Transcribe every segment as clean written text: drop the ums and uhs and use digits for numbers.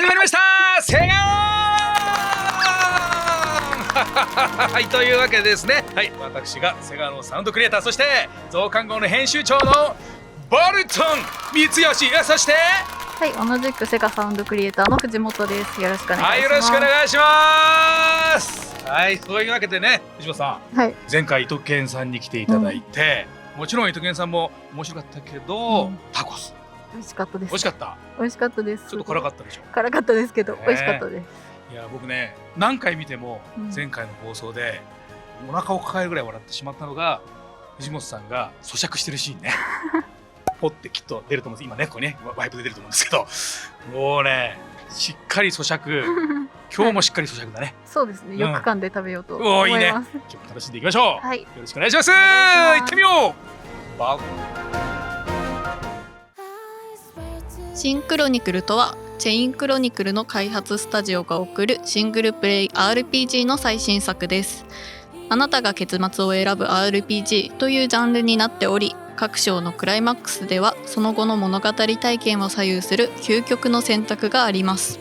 まりましたセガオンはい、というわけでですね、はい、私がセガのサウンドクリエイター、そして増刊号の編集長のボルトン三吉、そしてはい、同じくセガサウンドクリエイターの藤本です。よろしくお願いします。はい、よろしくお願いします。はい、そういうわけでね、藤本さん、はい、前回伊藤健さんに来ていただいて、もちろん伊藤健さんも面白かったけど、タコス美味しかったです。美味しかった。美味しかったです。ちょっと辛かったでしょ。辛かったですけど、美味しかったです。いや、僕ね、何回見ても前回の放送でお腹を抱えるぐらい笑ってしまったのが、藤本さんが咀嚼してるシーンね。ポッてきっと出ると思うんです。今ね、ここね、ワイプで出ると思うんですけど、もうね、しっかり咀嚼。今日もしっかり咀嚼だね。そうですね。よく噛んで食べようと思います。いいね。今日も楽しんでいきましょう。はい。よろしくお願いします。行ってみよう。シンクロニクルとは、チェインクロニクルの開発スタジオが送るシングルプレイ RPG の最新作です。あなたが結末を選ぶ RPG というジャンルになっており、各章のクライマックスではその後の物語体験を左右する究極の選択があります。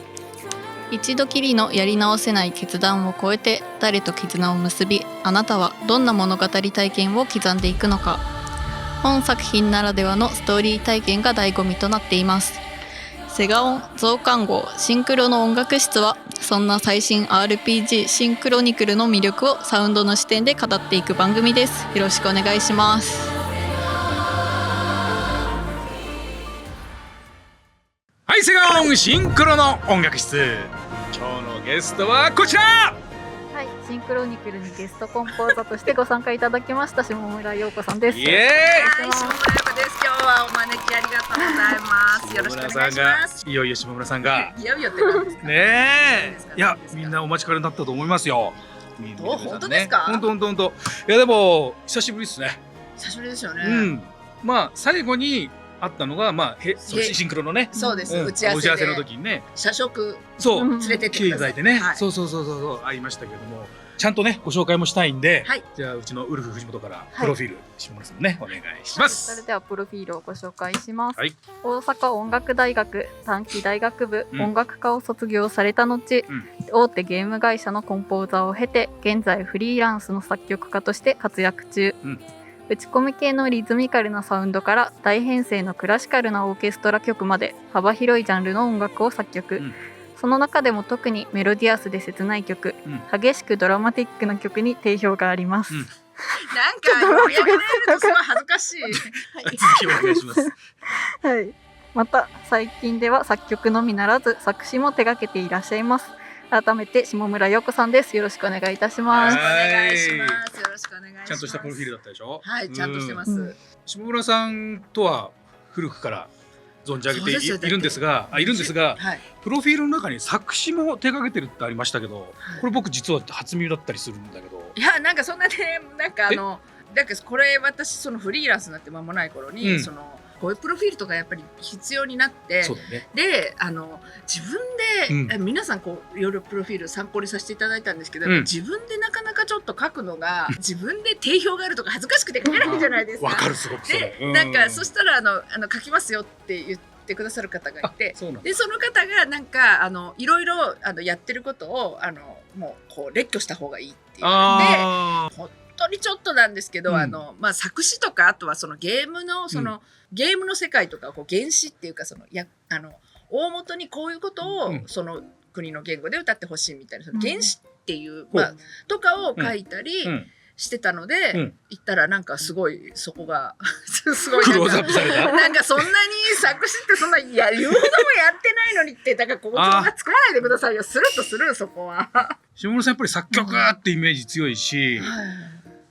一度きりのやり直せない決断を超えて誰と絆を結び、あなたはどんな物語体験を刻んでいくのか。本作品ならではのストーリー体験が醍醐味となっています。セガオン増刊号シンクロの音楽室は、そんな最新 RPG シンクロニクルの魅力をサウンドの視点で語っていく番組です。よろしくお願いします。はい、セガオンシンクロの音楽室、今日のゲストはこちら。はい、シンクロニクルにゲストコンポーザーとしてご参加いただきました下村陽子さんです。イエーイ。はい、下村陽子です。今日はお招きありがとうございます。よろしくお願いします。いよいよ下村さんがいよいよって感じですか。ねえ、いや、みんなお待ちかねだったと思いますよ。本当ですか。本当。いや、でも久しぶりですね。久しぶりですよね。まあ最後にあったのが、まあシンクロのね、そうです。打ち合わせの時にね、社食そう連れてって来ていただいてね、はい、そうありましたけども、ちゃんとねご紹介もしたいんで、はい、じゃあうちのウルフ藤本からプロフィール、下村さんねお願いします。それではプロフィールをご紹介します。はい、大阪音楽大学短期大学部、音楽科を卒業された後、大手ゲーム会社のコンポーザーを経て、現在フリーランスの作曲家として活躍中。打ち込み系のリズミカルなサウンドから大編成のクラシカルなオーケストラ曲まで幅広いジャンルの音楽を作曲、その中でも特にメロディアスで切ない曲、激しくドラマティックな曲に定評があります。なんか盛り上げられるとすごい恥ずかしい。続きお願いします。はい、また最近では作曲のみならず作詞も手掛けていらっしゃいます。改めて下村陽子さんです。よろしくお願いいたします。お願いします。よろしくお願いします。ちゃんとしたプロフィールだったでしょ。はい、ちゃんとしてます。下村さんとは古くから存じ上げているんですが、プロフィールの中に作詞も手掛けてるってありましたけど、これ僕実は初耳だったりするんだけど。いや、なんかそんなね、なんかこれ私そのフリーランスになって間もない頃に、そのこういうプロフィールとかやっぱり必要になって、で自分で、皆さんこういろいろプロフィール参考にさせていただいたんですけど、自分でなかなかちょっと書くのが、自分で定評があるとか恥ずかしくて書けないじゃないですか。わかる、すごく。で、なんかそしたら書きますよって言ってくださる方がいて、でその方がなんかいろいろやってることをもうこう列挙した方がいいって言って。本当にちょっとなんですけど、まあ、作詞とかあとはそのゲームのゲームの世界とかこう原詞っていうか大元にこういうことをその国の言語で歌ってほしいみたいな、その原詞っていう、とかを書いたりしてたので、言ったらなんかすごいそこがすごいなんかそんなに作詞ってそんな言うほどもやってないのにって、だからここが作らないでくださいよ。スルッとするそこは。下村さんやっぱり作曲ってイメージ強いし。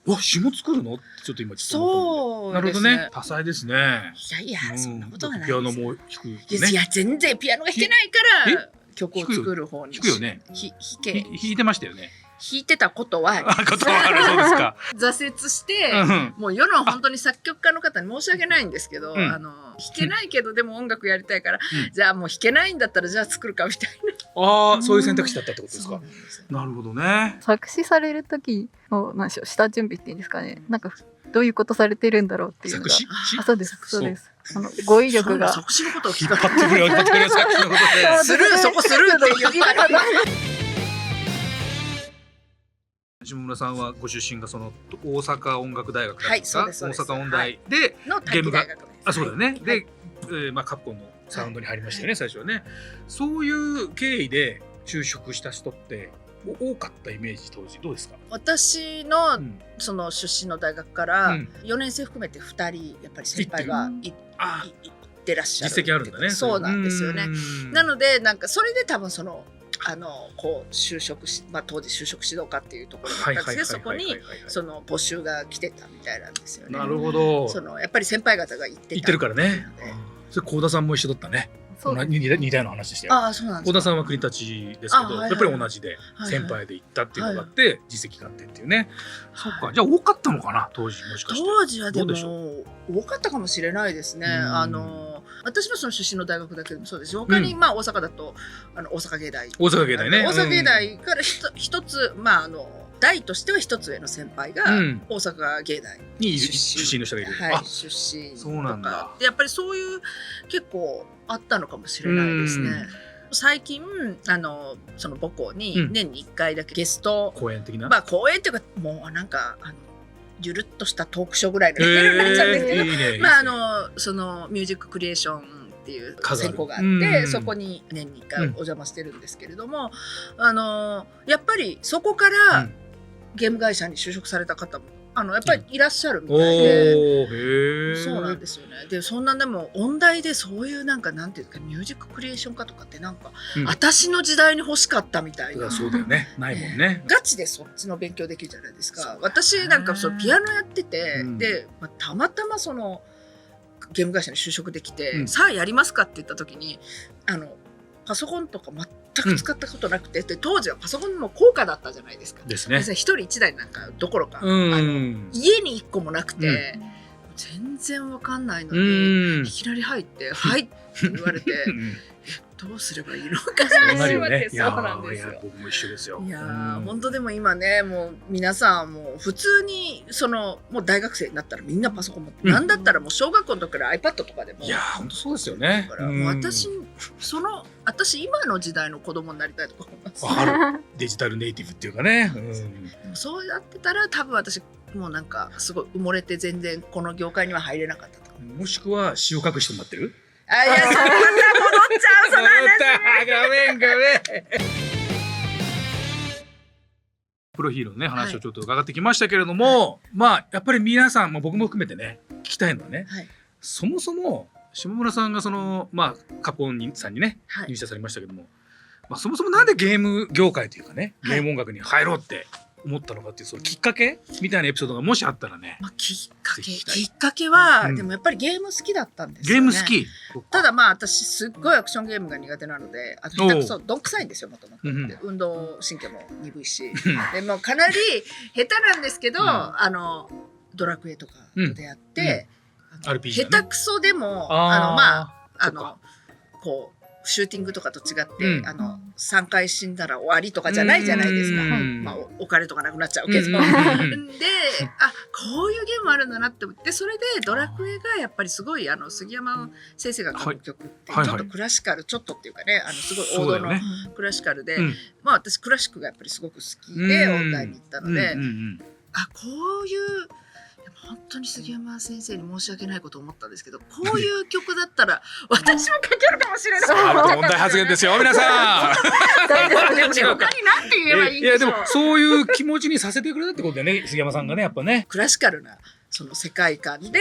わ、詞も作るのってちょっと今そうなるほどね。多彩ですね。いやそんなことはないです。ピアノも弾くね。いや全然ピアノが弾けないから曲を作る方に弾くよね。弾いてましたよね。弾いてたことはことはある。そうですか。挫折して、もう世の本当に作曲家の方に申し訳ないんですけど、弾けないけどでも音楽やりたいから、じゃあもう弾けないんだったらじゃあ作るかみたいな。ああ、そういう選択肢だったってことですか。なるほどね。作詞される時の何でしょう、下準備っていうんですかね。なんかどういうことされてるんだろうっていうのが。作詞そうですそうです。語彙力が作詞のことを聞引っ張ってくれよ、引っ張ってくれよ、作詞のことで。スルー、そこスルーって言ったら下村さんはご出身がその大阪音楽大学だったんですか？はい、そうです大阪音大でのゲームが大学です。あ、そうだよね。で、カプコンのサウンドに入りましたよね、最初はね。そういう経緯で就職した人って多かったイメージ、当時どうですか？私のその出身の大学から4年生含めて2人やっぱり先輩がいってらっしゃる。実績あるんだね。そうなんですよね。なのでなんかそれで多分そのこう就職し、当時就職指導課っていうところだったんですけど、そこにその募集が来てたみたいなんですよね。なるほど。そのやっぱり先輩方が行ってるからね。それ幸田さんも一緒だったね。似たような話でしたよ。ああ、そうなんですか。幸田さんは国立ですけど、やっぱり同じで先輩で行ったっていうのがあって実績があってっていうね。そっか。じゃあ多かったのかな、当時。もしかして当時はでも多かったかもしれないですね。私のその出身の大学だけでもそうです。他に大阪だと大阪芸大ね。大阪芸大から一つ大としては一つ上の先輩が大阪芸大に出身の人がいる。はい、出身そうなんだ。でやっぱりそういう結構あったのかもしれないですね。最近その母校に年に1回だけゲスト講演的な、講演っていうかもうなんかゆるっとしたトークショーぐらいのレベルになっちゃうんですけど、そのミュージッククリエーションっていう専攻があってそこに年に1回お邪魔してるんですけれども、やっぱりそこからゲーム会社に就職された方もやっぱりいらっしゃるみたいで、そうなんですよね。でそんなでも音大でそういうなんていうかミュージッククリエーション科とかって私の時代に欲ししかったみたいな。そうだよね。ないもんね。ガチでそっちの勉強できるじゃないですか。私なんかピアノやってて、でたまたまそのゲーム会社に就職できて、さあやりますかって言った時にパソコンとか全く使ったことなくて、で当時はパソコンも高価だったじゃないですか。ですね。一人一台なんかどころか、家に1個もなくて、全然わかんないのに、いきなり入って「はい」って言われてどうすればいいのかなよね。そうなんですよ。僕も一緒ですよ。いや本当でも今ね、もう皆さんもう普通にもう大学生になったらみんなパソコン持って、なんだったらもう小学校の時から iPad とかでも。いや本当そうですよね。だからもう私今の時代の子供になりたいとか思います。デジタルネイティブっていうかね。そうやってたら多分私もうなんかすごい埋もれて全然この業界には入れなかったとか。もしくは詩を書く人になってる。いや、そんな戻っちゃう、その話。ごめん。プロヒーローのね話をちょっと伺ってきましたけれども、やっぱり皆さん、僕も含めてね聞きたいのはね、そもそも下村さんがカポンさんにね入社されましたけども、そもそもなんでゲーム業界というかね、ゲーム音楽に入ろうって思ったのかっていうそのきっかけみたいなエピソードがもしあったらね。きっかけは、でもやっぱりゲーム好きだったんですよね。ゲーム好き。ただ私すっごいアクションゲームが苦手なので、下手くそどんくさいんですよもともと。運動神経も鈍いし、でもかなり下手なんですけど、ドラクエとかと出会って、下手くそでもこうシューティングとかと違って、3回死んだら終わりとかじゃないじゃないですか。お金とかなくなっちゃうけど。で、こういうゲームあるんだなって思って、それでドラクエがやっぱりすごい杉山先生が書く曲ってちょっとクラシカル、ちょっとっていうかね、すごい王道のクラシカルで、私クラシックがやっぱりすごく好きで音大に行ったので、こういう本当に杉山先生に申し訳ないことを思ったんですけど、こういう曲だったら私も書けるかもしれない。問題発言ですよ皆さん。でもね、他に何て言えばいいんでしょう。でもそういう気持ちにさせてくれたってことだよね、杉山さんがね、やっぱね。クラシカルなその世界観で、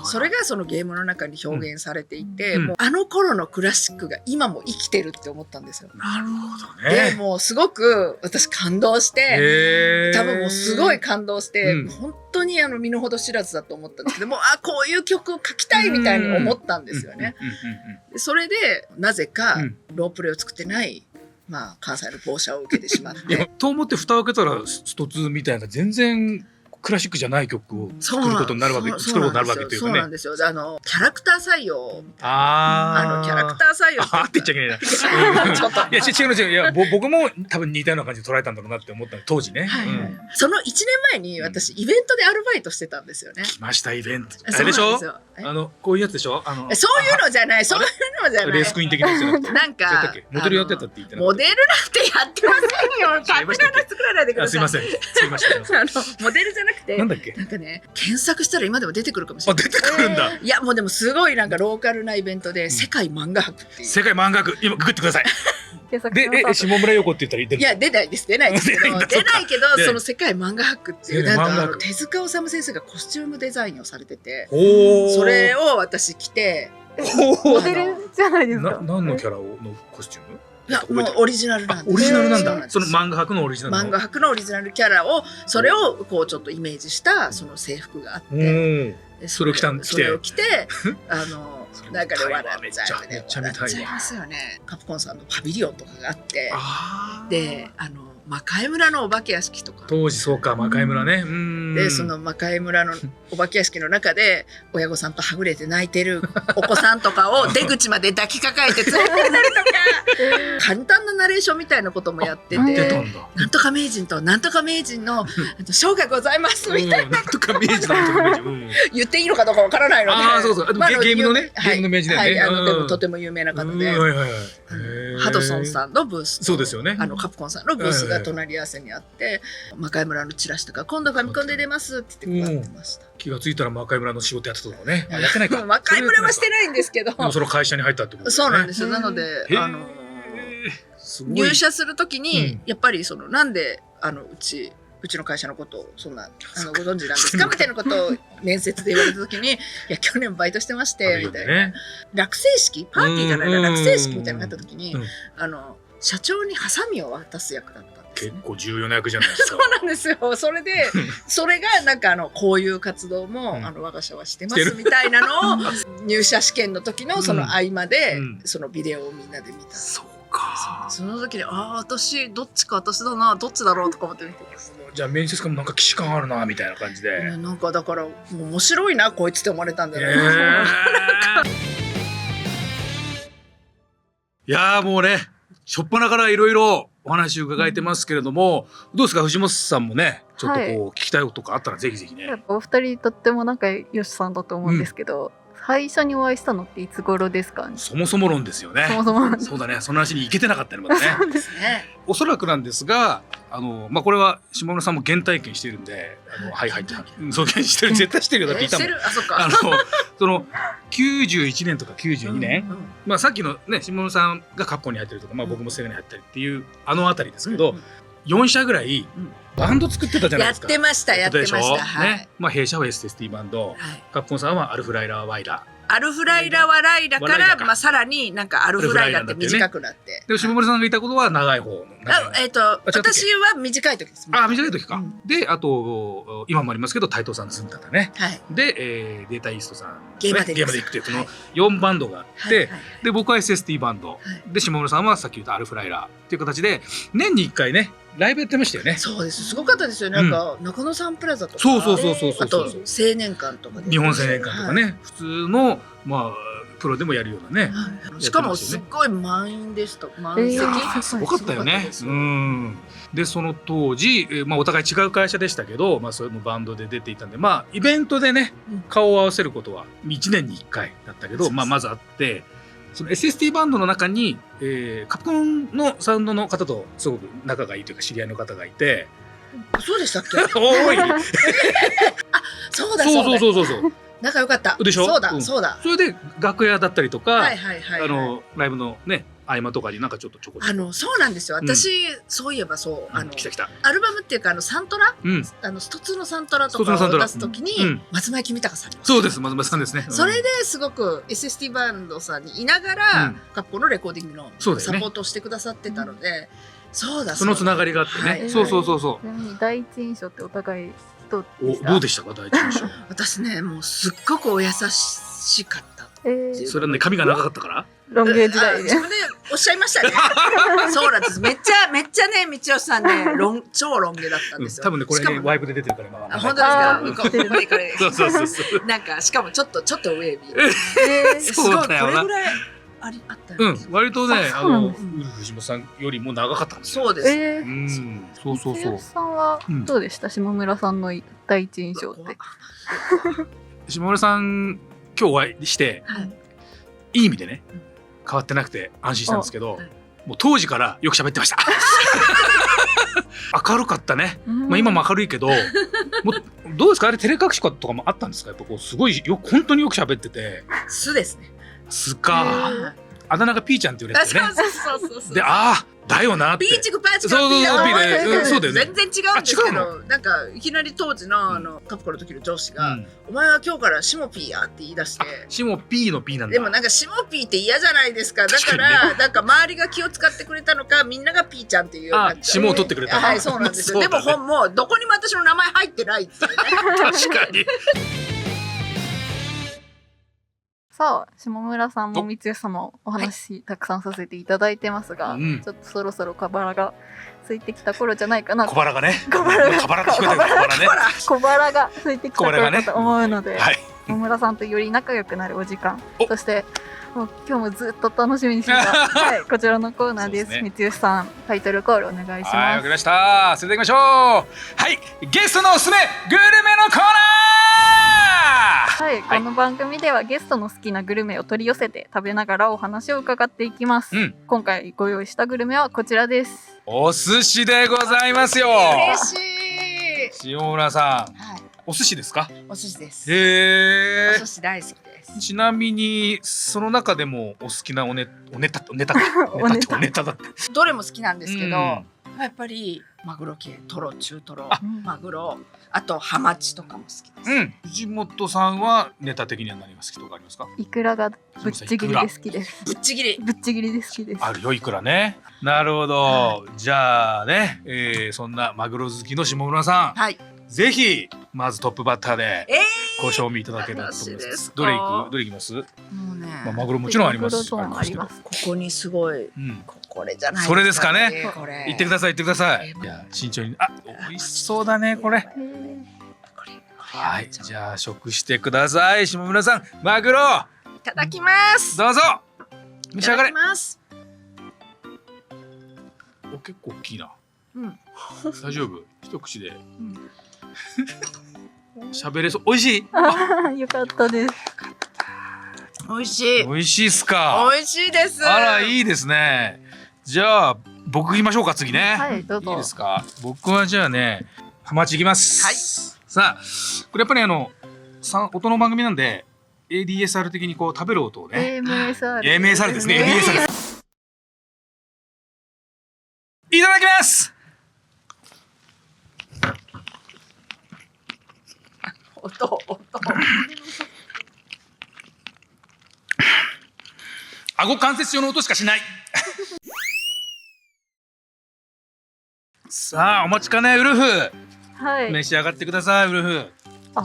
それがそのゲームの中に表現されていて、もう頃のクラシックが今も生きてるって思ったんですよ。なるほどね。でもうすごく私感動して、多分もうすごい感動して、本当に身の程知らずだと思ったんですけども、こういう曲を書きたいみたいに思ったんですよね。それでなぜかロープレイを作ってない関西の某社を受けてしまって。と思って蓋を開けたらスト2みたいな全然クラシックじゃない曲を作ることになるわけ、作ることになるわけというかね。そうなんですよ。キャラクター採用。キャあラクター採用。あって言っちゃいけないな。ちょっと。いや違う。いや僕も多分似たような感じで捉えたんだろうなって思った当時ね。その1年前に私イベントでアルバイトしてたんですよね。来ましたイベント。あれでしょ？こういうやつでしょ？そういうのじゃない。そういうのじゃない。レースクイーン的なやつじゃなくて。なんかモデルやってたって言ってた。モデルなんてやってませんよ。勝手な話作らないでください。すいません。すいません。モデルじゃなくて、なんだっけ？なんかね、検索したら今でも出てくるかもしれない。出てくるんだ。いやもうでもすごいなんかローカルなイベントで世界漫画博っていう。世界漫画博今ググってください。で下村陽子って言ったら出る。いや出ないですけどその世界漫画博っていうなんか手塚治虫先生がコスチュームデザインをされてて、それを私着て。モデルじゃないですか。何のキャラのコスチューム？いやもうオリジナルなんです。オリジナルなんだ。その漫画博のオリジナル。漫画博のオリジナルキャラをそれをこうちょっとイメージしたその制服があって、それを着て中で笑っちゃうね。めっちゃ見たいわ。笑っちゃいますよね。カプコンさんのパビリオンとかがあって、で魔界村のお化け屋敷とか当時そうか魔界村ね。でその魔界村のお化け屋敷の中で親御さんとはぐれて泣いてるお子さんとかを出口まで抱きかかえて連れてったりとか簡単なナレーションみたいなこともやってて、なんとか名人となんとか名人の賞がございますみたいな。なんとか名人言っていいのかどうかわからないので。ああそうそう。ゲームのねゲームの名人だよね。でもとても有名な方で、ハドソンさんのブース、そうですよね。カプコンさんのブースが隣り合わせにあって、魔界村のチラシとか今度ファミコンで出ますって言って配ってました。気がついたら魔界村の仕事やってたのね。やってないか。魔界村はしてないんですけど。でもその会社に入ったってことですね。そうなんですよ。なので入社するときにやっぱりなんでうちの会社のことをそんなご存知なんですかみたいなことを面接で言われたときに、いや去年バイトしてましてみたいな、落成式パーティーじゃないな、落成式みたいなのがあったときに社長にハサミを渡す役だった。結構重要な役じゃないですか。そうなんですよ。それでそれがなんかこういう活動も我が社はしてますみたいなのを入社試験の時のその合間でそのビデオをみんなで見た。そうか。その時に私どっちか私だなどっちだろうとか思って見てます。じゃあ面接官もなんか既視感あるなみたいな感じで。なんかだから面白いなこいつって思われたんだよね。いやもうね初っ端からいろいろお話を伺えてますけれども、どうですか藤本さんもねちょっと聞きたいこととかあったらぜひぜひね。お二人とっても仲良しさんだと思うんですけど、最初にお会いしたのっていつ頃ですかね。そもそも論ですよね。そもそもそうだね。その話に行けてなかったねまだね。そうですね。おそらくなんですがこれは下村さんも原体験しているんではいってそうしてる絶対してるよだって言ったもん。あそっか。その91年とか92年、さっきのね下村さんがカッコに入ってるとか、僕もセガに入ったりっていうあたりですけど、4社ぐらいバンド作ってたじゃないですか。やってました。ね、弊社は SST バンド、カッコンさんはアルフライラーワイラー。アルフライラはライラからさらになんかアルフライラって短くなって。で下村さんがいたことは長い方の。私は短い時です。短い時か。であと今もありますけど台東さんズンタタね。でデータイーストさんゲーマで行くというこの4バンドがあって、で僕は SST バンドで下村さんはさっき言ったアルフライラーっていう形で年に1回ねライブやってましたよね。そうです。すごかったですよ。なんか中野サンプラザとか、そうあと青年館とかで、日本青年館とかね、普通のプロでもやるようなね。しかもすっごい満員でした。満席。すごかったよね。でその当時お互い違う会社でしたけど、それのバンドで出ていたんでイベントでね顔を合わせることは1年に1回だったけどまずあって。その SST バンドの中に、カプコンのサウンドの方とすごく仲がいいというか知り合いの方がいて。そうでしたっけ？おい。そうだ。仲良かったでしょ。そうだ。それで楽屋だったりとか、ライブのね合間とかになんかちょっとちょこちょこ。そうなんですよ。私そういえば来たアルバムっていうかサントラ、ストツのサントラとかを出すときに松前君高さん。そうです松前さんですね。それですごく SST バンドさんにいながら学校のレコーディングのサポートをしてくださってたので、そのつながりがあってね。そう。ちなみに第一印象ってお互いどうでしたか第一印象。私ねもうすっごくお優しかった。それはね髪が長かったから。ロン毛時代で自分でおっしゃいましたね。そうなんです。めっちゃね、道吉さんね、超ロン毛だったんですよ。多分ね、これね、ワイプで出てるから今は。本当ですか。これ。そう。なんか、しかもちょっとウェービー。すごい、これぐらいあったんです。割とね、藤本さんよりも長かったんですよ。そうです。そう。藤本さんはどうでした？下村さんの第一印象って。下村さん、今日お会いして、いい意味でね、変わってなくて安心したんですけど、もう当時からよく喋ってました。明るかったね。今も明るいけど、どうですか、あれ照れ隠しとかもあったんですか？やっぱこうすごい本当によく喋ってて。素ですね。素か。あだ名がピーちゃんって言われてね。そう。で、だよなって。ピーチクパーチクそうだよね。全然違うんですけど、なんかいきなり当時のトップの時の上司が、お前は今日からシモピーやって言い出して。シモピーのピーなんだ。でもなんかシモピーって嫌じゃないですか。だからなんか周りが気を使ってくれたのか、みんながピーちゃんっていうようになっちゃう。シモを取ってくれた。はい、そうなんですよ。でももうどこにも私の名前入ってないっていうね。確かに。さあ、下村さんも光吉さんもお話たくさんさせていただいてますが、ちょっとそろそろ小腹が空いてきた頃じゃないかな。小腹がね。小腹が空いてきた頃だと思うので、下村さんとより仲良くなるお時間、そしてもう今日もずっと楽しみにしてたこちらのコーナーです。光吉さん、タイトルコールお願いします。はい、わかりました。それでは行きましょう。はい、ゲストのおすすめグルメのコーナー。はい、この番組ではゲストの好きなグルメを取り寄せて食べながらお話を伺っていきます。今回ご用意したグルメはこちらです。お寿司でございますよ。嬉しい。下村さん、お寿司ですか？お寿司です。お寿司大好きです。ちなみにその中でもお好きなおネタだって。どれも好きなんですけど、やっぱりマグロ系、トロ、中トロ、マグロ、あとハマチとかも好きです。藤本さんはネタ的には何が好きとかありますか？イクラがぶっちぎりで好きです。ぶっちぎりで好きです。あるよ、イクラね。なるほど。じゃあね、そんなマグロ好きの下村さん、ぜひまずトップバッターでご賞味いただけたらと思います。どれいきます？もうね、マグロもちろんありますし、ここにすごい、これじゃないですかね。それですかね。言ってください。いや、慎重に。美味しそうだね、これ。はい、じゃあ食してください。下村さん、マグロいただきます。どうぞ召し上がれ。結構大きいな。大丈夫？一口で喋れそう。美味しい？よかったです。美味しい。美味しいっすか？美味しいです。あら、いいですね。じゃあ僕言いましょうか、次ね。はい、どうぞ。いいですか？僕はじゃあね、ハマチいきます。はい。さあ、これやっぱり音の番組なんで ADSR 的にこう食べる音をね。AMSR ですね。AMSR です。いただきます。音。顎関節用の音しかしない。さあ、お待ちかね、ウルフ。召し上がってください、ウルフ。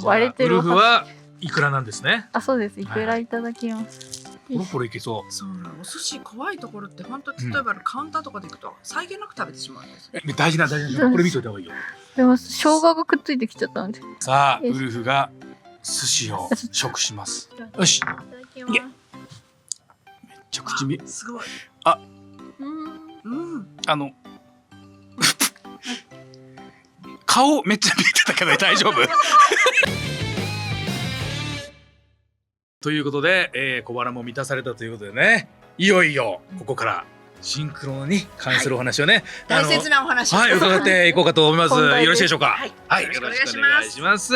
割れてる。ウルフはイクラなんですね。そうです。イクラいただきます。これいけそう。そうなの。お寿司怖いところって本当例えばカウンターとかで行くと際限なく食べてしまうんです。大事な。これ見といた方がいいよ。でも生姜がくっついてきちゃったんで。さあ、ウルフが寿司を食します。よし。めっちゃ口見。すごい。顔めっちゃ見えてたけど大丈夫？ということで、小腹も満たされたということでね、いよいよここからシンクロに関するお話をね、大切なお話を伺っていこうかと思います。よろしいでしょうか？はい、よろしくお願いします。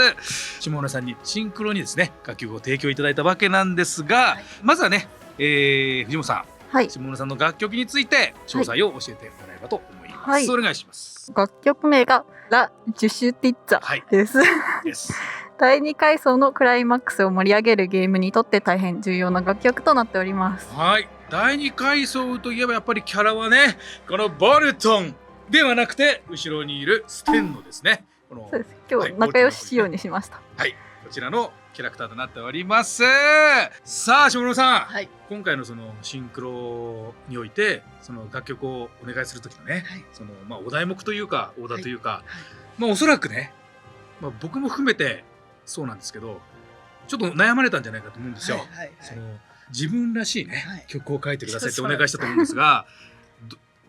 下村さんにシンクロにですね、楽曲を提供いただいたわけなんですが、まずはね、藤本さん、下村さんの楽曲について詳細を教えてもらえればと思います。お願いします。楽曲名がラ・ジュシュティッツァです。第2階層のクライマックスを盛り上げるゲームにとって大変重要な楽曲となっております。はい、第2階層といえばやっぱりキャラはね、このボルトンではなくて後ろにいるステンのですね、そうです。今日仲良し仕様にしました。はい、こちらのキャラクターとなっております。さあ下村さん、はい、今回のそのシンクロにおいてその楽曲をお願いする時のね、はい、そのお題目というかオーダーというか、はいはい、おそらくね、僕も含めてそうなんですけどちょっと悩まれたんじゃないかと思うんですよ。はいはいはい、その自分らしいね、はい、曲を書いてくださいってお願いしたと思うんですが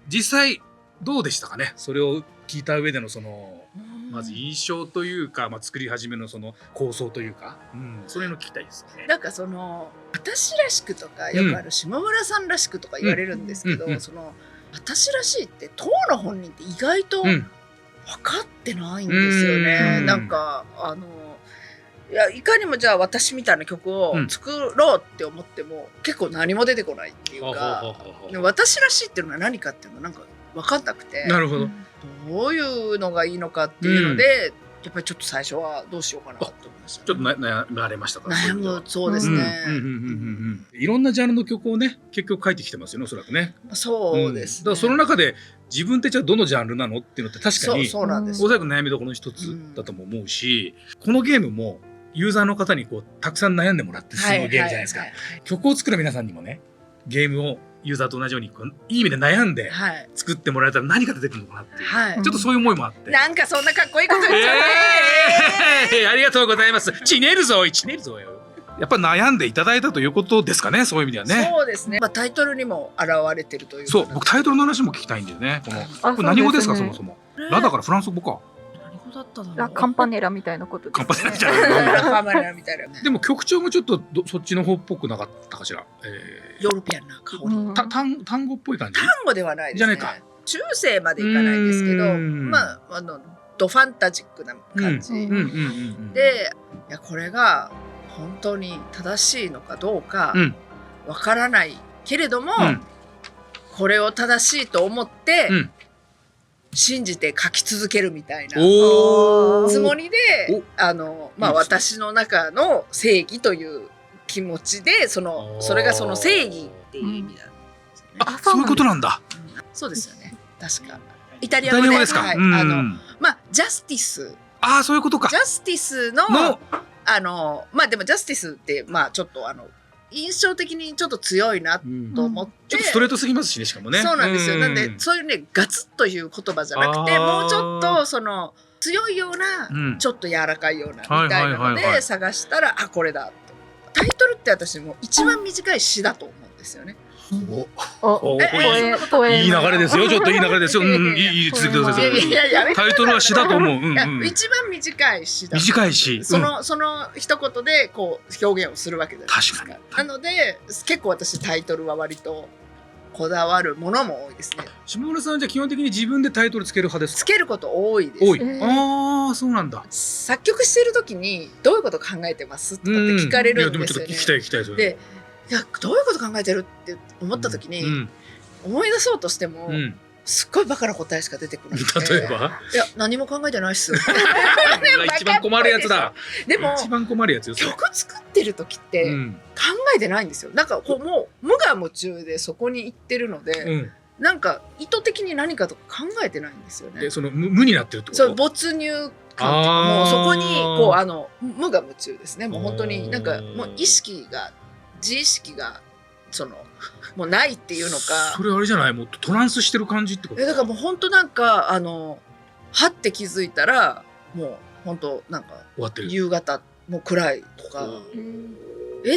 実際どうでしたかね。それを聞いた上でのそのまず印象というか、作り始めのその構想というか、それの聞きたいですね。なんかその私らしくとかよくある下村さんらしくとか言われるんですけど、その私らしいって当の本人って意外と分かってないんですよね。なんかいかにもじゃあ私みたいな曲を作ろうって思っても、結構何も出てこないっていうか、私らしいっていうのは何かっていうのはなんか分かんなくて、なるほど、どういうのがいいのかっていうので、やっぱりちょっと最初はどうしようかなと思いました、ね。ちょっと悩まれましたか。そうですね。いろんなジャンルの曲をね結局書いてきてますよね、おそらくね。そうです、ね。だからその中で自分ってじゃあどのジャンルなのっていうのって確かにそうなんです。おそらく悩みどころの一つだとも思うし、このゲームもユーザーの方にこうたくさん悩んでもらって進むゲームじゃないですか。曲を作る皆さんにもね、ゲームをユーザーと同じようにいい意味で悩んで作ってもらえたら何が出てくるのかなっていう、ちょっとそういう思いもあって、なんかそんなかっこいいこと言っちゃうね。ありがとうございます。ちねるぞよ。やっぱ悩んでいただいたということですかね、そういう意味ではね。そうですね。タイトルにも現れてるという。そう、僕タイトルの話も聞きたいんだよね。これ何語ですか、そもそも。ラだからフランス語か。だっただカンパネラみたいなことですね。カンパネラじゃない。カンパネラみたいな。でも曲調もちょっとそっちの方っぽくなかったかしら。ヨーロピアンな香り。単語っぽい感じ。単語ではないですね。じゃないか。中世までいかないですけど、ドファンタジックな感じで、いやこれが本当に正しいのかどうかわからないけれども、これを正しいと思って。信じて書き続けるみたいなつもりで私の中の正義という気持ちでそれがその正義っていう意味なんですよね。そういうことなんだ。そうですよね。確かイタリア語ですか。ジャスティス。そういうことか。ジャスティスのでもジャスティスってちょっと印象的にちょっと強いなと思って、ちょっとストレートすぎますしね、しかもね。そうなんですよ。なんでそういうねガツッという言葉じゃなくて、もうちょっとその強いような、ちょっと柔らかいようなみたいなので探したらこれだと。タイトルって私も一番短い詩だと思うんですよね。いい流れですよ。ちょっといい流れですよ。いい続けてください。タイトルは詩だと思う。一番短い詩だ。短い詩。その一言でこう表現をするわけじゃないですか。なので結構私タイトルは割とこだわるものも多いですね。下村さんじゃ基本的に自分でタイトルつける派ですか？つけること多いです。多い。そうなんだ。作曲してる時にどういうこと考えてますとかって聞かれるんですよね。聞きたいで。いやどういうこと考えてるって思った時に、思い出そうとしても、すっごいバカな答えしか出てこなくて。例えば？いや何も考えてないっす。一番困るやつだ。でも一番困るやつよ。曲作ってる時って考えてないんですよ。なんかこうもう無我夢中でそこに行ってるので、なんか意図的に何かとか考えてないんですよね。その無になってるってこと？そう、没入感とかもうそこにこう無我夢中ですね。もう本当になんかもう自意識がもうないっていうのか。それあれじゃない？もうトランスしてる感じってこと？だからもう本当なんかはって気づいたらもう本当なんか夕方もう暗いとかっ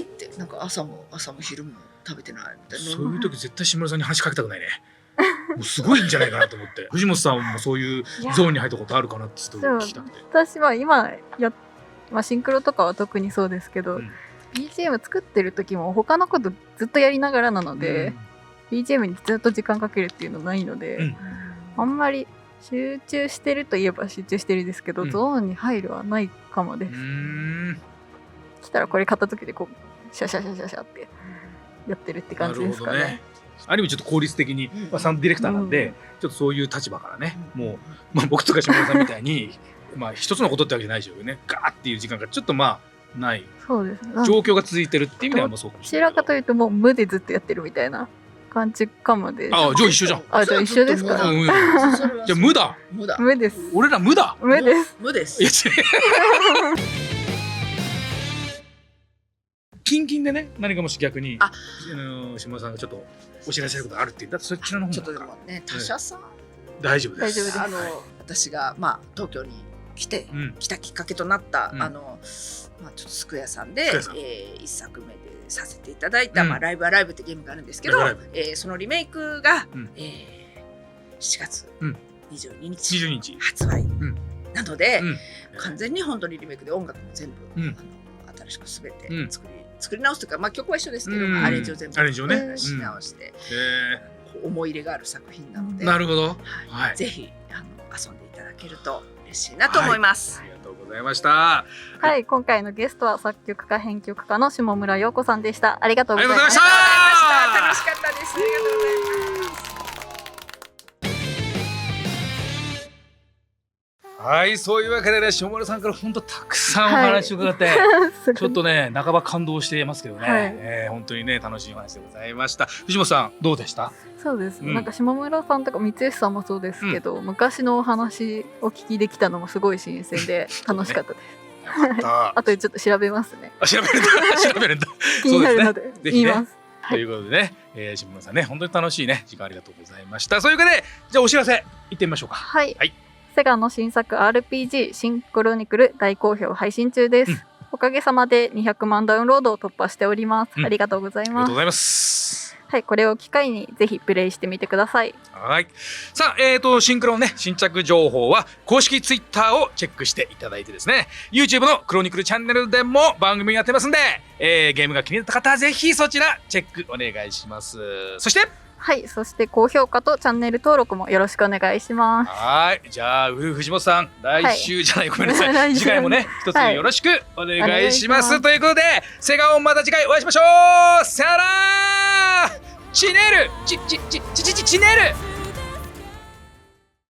てなんか朝も昼も食べてないみたいな。そういう時絶対下村さんに話しかけたくないね。もうすごいんじゃないかなと思って。藤本さんもそういうゾーンに入ったことあるかなって聞きたくて。私は今シンクロとかは特にそうですけど、BGM 作ってる時も他のことずっとやりながらなので、BGM にずっと時間かけるっていうのないので、あんまり集中してるといえば集中してるですけど、ゾーンに入るはないかもです。来たらこれ片付けてこうシャシャシャシャシャってやってるって感じですかね。ある意味ちょっと効率的に、サウンドディレクターなんで、ちょっとそういう立場からね、もう、僕とか下村さんみたいに一つのことってわけじゃないでしょうね。ガーっていう時間がちょっとない。そうですね。状況が続いてるっていう意味ではもうそうかもしれない。どちらかというともう無でずっとやってるみたいな感じかもです。じゃあ一緒じゃん。じゃあ一緒ですか。じゃあ無だ。無です。俺ら無だ。無です。無です。近々でね、何かもし逆にあ下村さんがちょっとお知らせることあるって言ったらそちらの方ちょっとでなんかもね、他社さん、大丈夫です。大丈夫です私が東京に来たきっかけとなったちょっとスクエアさんで1作目でさせていただいたライブアライブってゲームがあるんですけど、そのリメイクが7月22日発売なので、完全に本当にリメイクで音楽も全部新しくすべて作り直すというか、曲は一緒ですけど、アレンジを全部し直して思い入れがある作品なので、なるほど、ぜひ遊んでいただけると嬉しいなと思います。ありがとうございました。はい、今回のゲストは作曲家編曲家の下村陽子さんでした。ありがとうございました。楽しかったです。ありがとうございます。はい、そういうわけでね、下村さんから本当たくさんお話を伺って、ちょっとね半ば感動していますけどね、本当にね楽しいお話でございました。藤本さんどうでした？そうです、なんか下村さんとか三吉さんもそうですけど、昔のお話を聞きできたのもすごい新鮮で楽しかったです。あとでちょっと調べますね。調べるんだ。気になるので言います。ということでね、下村さんね本当に楽しいね時間ありがとうございました。そういうわけでじゃあお知らせいってみましょうか。はい。セガの新作 RPG シンクロニクル大好評配信中です。おかげさまで200万ダウンロードを突破しております。ありがとうございます。ありがとうございます。はい、これを機会にぜひプレイしてみてください。はい。さあ、シンクロのね、新着情報は公式ツイッターをチェックしていただいてですね、YouTube のクロニクルチャンネルでも番組やってますんで、ゲームが気になった方はぜひそちらチェックお願いします。そしてはい、そして高評価とチャンネル登録もよろしくお願いします。はい、じゃあ藤本さん、来週じゃない、ごめんなさい、次回もね一つよろしくお願いします。ということで、セガオンまた次回お会いしましょう。さよなら。チネルチネル